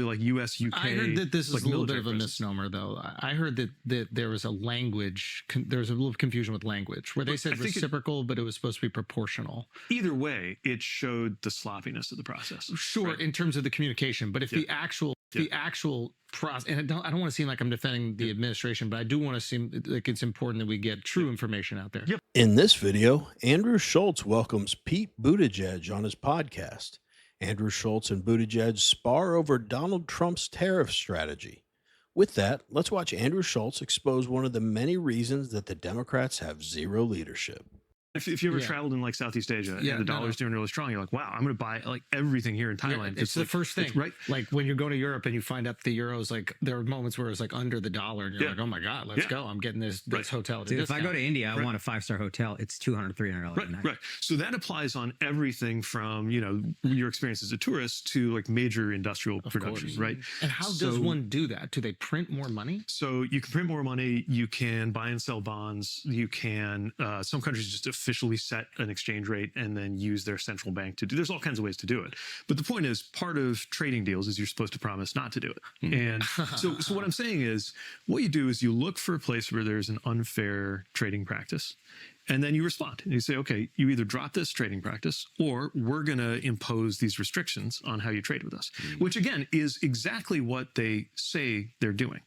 like US, UK. I heard that this is like a little bit of a presence. misnomer, though. I heard that there was a language, there was a little confusion with language, where they said reciprocal, but it was supposed to be proportional. Either way, it showed the sloppiness of the process. Sure, right? In terms of the communication, but if the actual process, and I don't want to seem like I'm defending the administration, but I do want to seem like it's important that we get true information out there. Yep. In this video, Andrew Schulz welcomes Pete Buttigieg on his podcast. Andrew Schulz and Buttigieg spar over Donald Trump's tariff strategy. With that, let's watch Andrew Schulz expose one of the many reasons that the Democrats have zero leadership. If you ever traveled in like Southeast Asia and the dollar's doing really strong, you're like, wow, I'm going to buy like everything here in Thailand. It's the first thing, right? Like when you go to Europe and you find out the euro's like, there are moments where it's like under the dollar and you're like, oh my God, let's go. I'm getting this hotel. Dude, if I go to India, I want a 5-star hotel. It's $200, $300 a night. Right. So that applies on everything from, you know, your experience as a tourist to like major industrial production, right? And how does one do that? Do they print more money? So you can print more money. You can buy and sell bonds. You can, some countries just officially set an exchange rate and then use their central bank to do. There's all kinds of ways to do it. But the point is, part of trading deals is you're supposed to promise not to do it. And so what I'm saying is, what you do is you look for a place where there's an unfair trading practice. And then you respond and you say, okay, you either drop this trading practice or we're going to impose these restrictions on how you trade with us, which again is exactly what they say they're doing,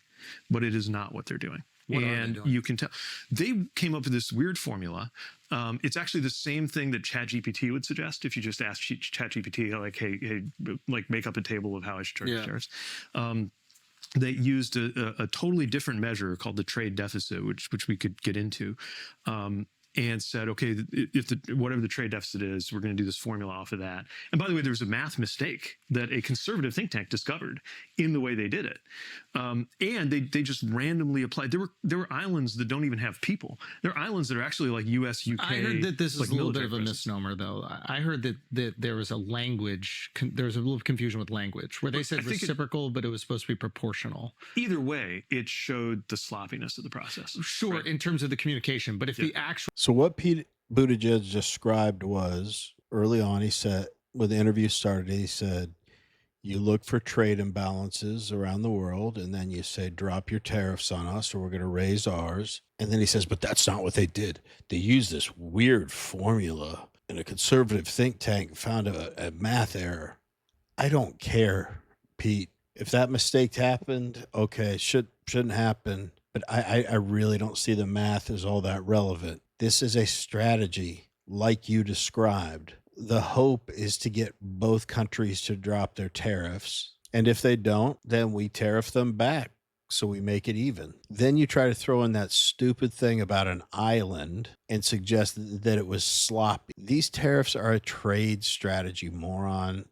but it is not what they're doing. And you can tell they came up with this weird formula. It's actually the same thing that ChatGPT would suggest if you just ask ChatGPT, like, hey, like make up a table of how I should charge shares. They used a totally different measure called the trade deficit, which we could get into. And said, okay, if whatever the trade deficit is, we're going to do this formula off of that. And by the way, there was a math mistake that a conservative think tank discovered in the way they did it. And they just randomly applied. There were islands that don't even have people. There are islands that are actually like US, UK. I heard that this is like a little bit of a misnomer, though. I heard that there was a language, there was a little confusion with language, where they said reciprocal, but it was supposed to be proportional. Either way, it showed the sloppiness of the process. Sure, in terms of the communication, but if the actual... So what Pete Buttigieg described was, early on, he said, when the interview started, he said, you look for trade imbalances around the world, and then you say, drop your tariffs on us or we're going to raise ours. And then he says, but that's not what they did. They used this weird formula, and a conservative think tank found a math error. I don't care, Pete. If that mistake happened, okay, shouldn't happen. But I really don't see the math as all that relevant. This is a strategy like you described. The hope is to get both countries to drop their tariffs. And if they don't, then we tariff them back. So we make it even. Then you try to throw in that stupid thing about an island and suggest that it was sloppy. These tariffs are a trade strategy, moron.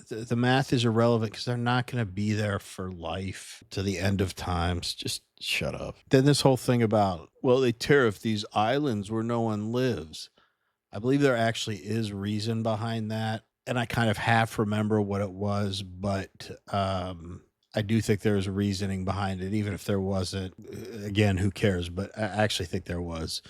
The math is irrelevant because they're not going to be there for life to the end of times. Just shut up. Then this whole thing about, well, they tariff these islands where no one lives. I believe there actually is reason behind that. And I kind of half remember what it was, but I do think there's reasoning behind it, even if there wasn't. Again, who cares? But I actually think there was.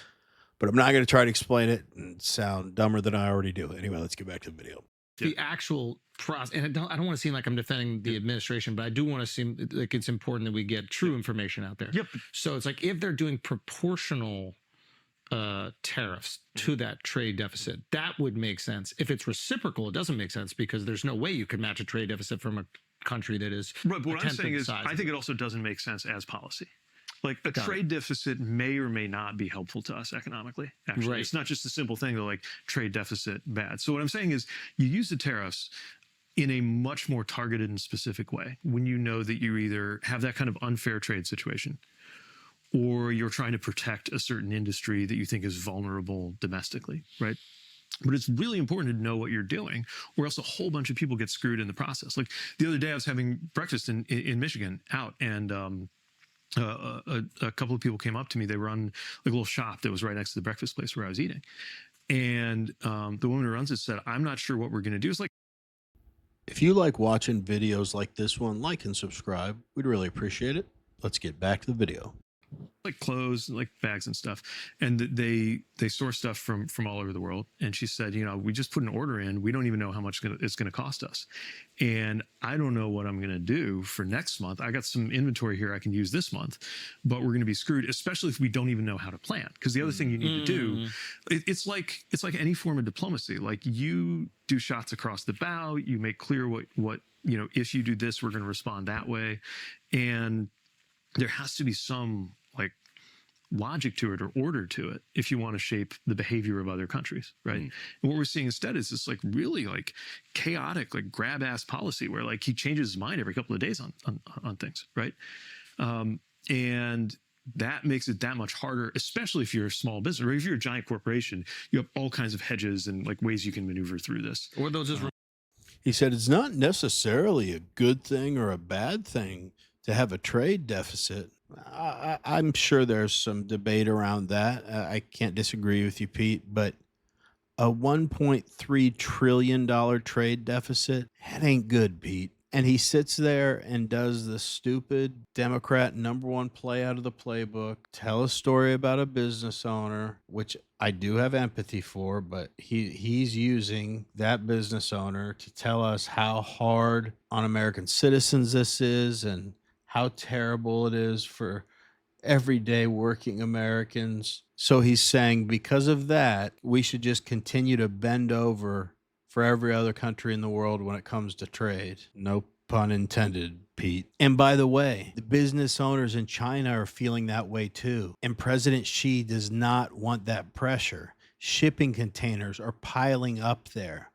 But I'm not going to try to explain it and sound dumber than I already do. Anyway, let's get back to the video. The actual process, and I don't want to seem like I'm defending the administration, but I do want to seem like it's important that we get true information out there. Yep. So it's like if they're doing proportional tariffs to that trade deficit, that would make sense. If it's reciprocal, it doesn't make sense because there's no way you could match a trade deficit from a country that is right. But what I'm saying is, I think it also doesn't make sense as policy. Like a trade deficit may or may not be helpful to us economically. Actually, it's not just a simple thing that like trade deficit bad. So what I'm saying is you use the tariffs in a much more targeted and specific way when you know that you either have that kind of unfair trade situation or you're trying to protect a certain industry that you think is vulnerable domestically, right? But it's really important to know what you're doing or else a whole bunch of people get screwed in the process. Like the other day I was having breakfast in Michigan out and a couple of people came up to me. They were on like a little shop that was right next to the breakfast place where I was eating. And the woman who runs it said, I'm not sure what we're going to do. It's like, if you like watching videos like this one, like and subscribe. We'd really appreciate it. Let's get back to the video. like clothes, like bags and stuff, and they source stuff from all over the world. And she said, we just put an order in. We don't even know how much it's going to cost us, and I don't know what I'm going to do for next month. I got some inventory here I can use this month, but we're going to be screwed, especially if we don't even know how to plan. Because the other thing you need to do, it's like any form of diplomacy. Like, you do shots across the bow. You make clear what if you do this, we're going to respond that way, and there has to be some like logic to it or order to it if you want to shape the behavior of other countries, right? And what we're seeing instead is this like really like chaotic, like grab ass policy where like he changes his mind every couple of days on things, right? And that makes it that much harder, especially if you're a small business or if you're a giant corporation. You have all kinds of hedges and like ways you can maneuver through this. Or they'll just He said it's not necessarily a good thing or a bad thing to have a trade deficit. I'm sure there's some debate around that. I can't disagree with you, Pete, but a $1.3 trillion trade deficit, that ain't good, Pete. And he sits there and does the stupid Democrat #1 play out of the playbook, tell a story about a business owner, which I do have empathy for, but he's using that business owner to tell us how hard on American citizens this is and how terrible it is for everyday working Americans. So he's saying because of that, we should just continue to bend over for every other country in the world when it comes to trade. No pun intended, Pete. And by the way, the business owners in China are feeling that way too. And President Xi does not want that pressure. Shipping containers are piling up there.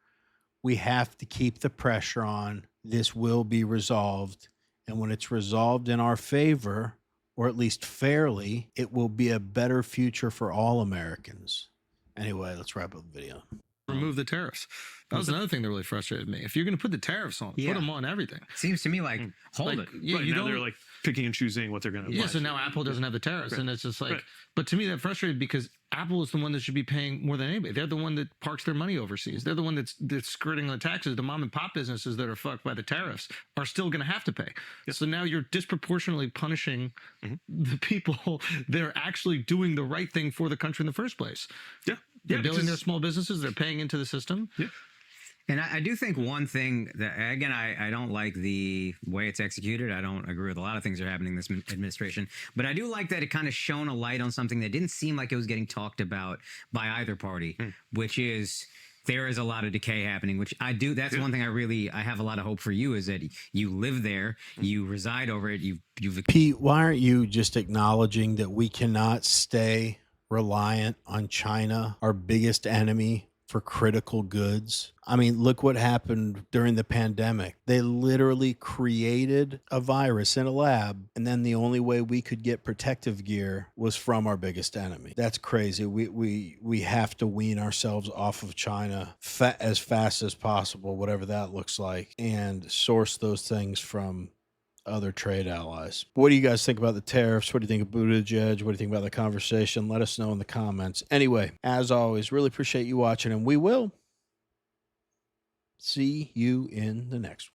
We have to keep the pressure on. This will be resolved. And when it's resolved in our favor, or at least fairly, it will be a better future for all Americans. Anyway, let's wrap up the video. remove the tariffs. That was another thing that really frustrated me. If you're going to put the tariffs on, put them on everything. Seems to me like, hold it. Yeah, right, you know, they're like picking and choosing what they're going to. Yeah, so now Apple doesn't have the tariffs, and it's just like. But to me, that frustrated because Apple is the one that should be paying more than anybody. They're the one that parks their money overseas. They're the one that's skirting the taxes. The mom and pop businesses that are fucked by the tariffs are still going to have to pay. So now you're disproportionately punishing the people that are actually doing the right thing for the country in the first place. Yeah, they're building their small businesses. They're paying into the system. Yeah. And I do think one thing that, again, I don't like the way it's executed. I don't agree with a lot of things that are happening in this administration. But I do like that it kind of shone a light on something that didn't seem like it was getting talked about by either party, which is there is a lot of decay happening, which I do. That's one thing I have a lot of hope for you is that you live there, you reside over it. You've Pete, why aren't you just acknowledging that we cannot stay reliant on China, our biggest enemy, for critical goods? I mean, look what happened during the pandemic. They literally created a virus in a lab, and then the only way we could get protective gear was from our biggest enemy. That's crazy. We have to wean ourselves off of China as fast as possible, whatever that looks like, and source those things from other trade allies. What do you guys think about the tariffs? What do you think of Buttigieg? What do you think about the conversation? Let us know in the comments. Anyway, as always, really appreciate you watching, and we will see you in the next one.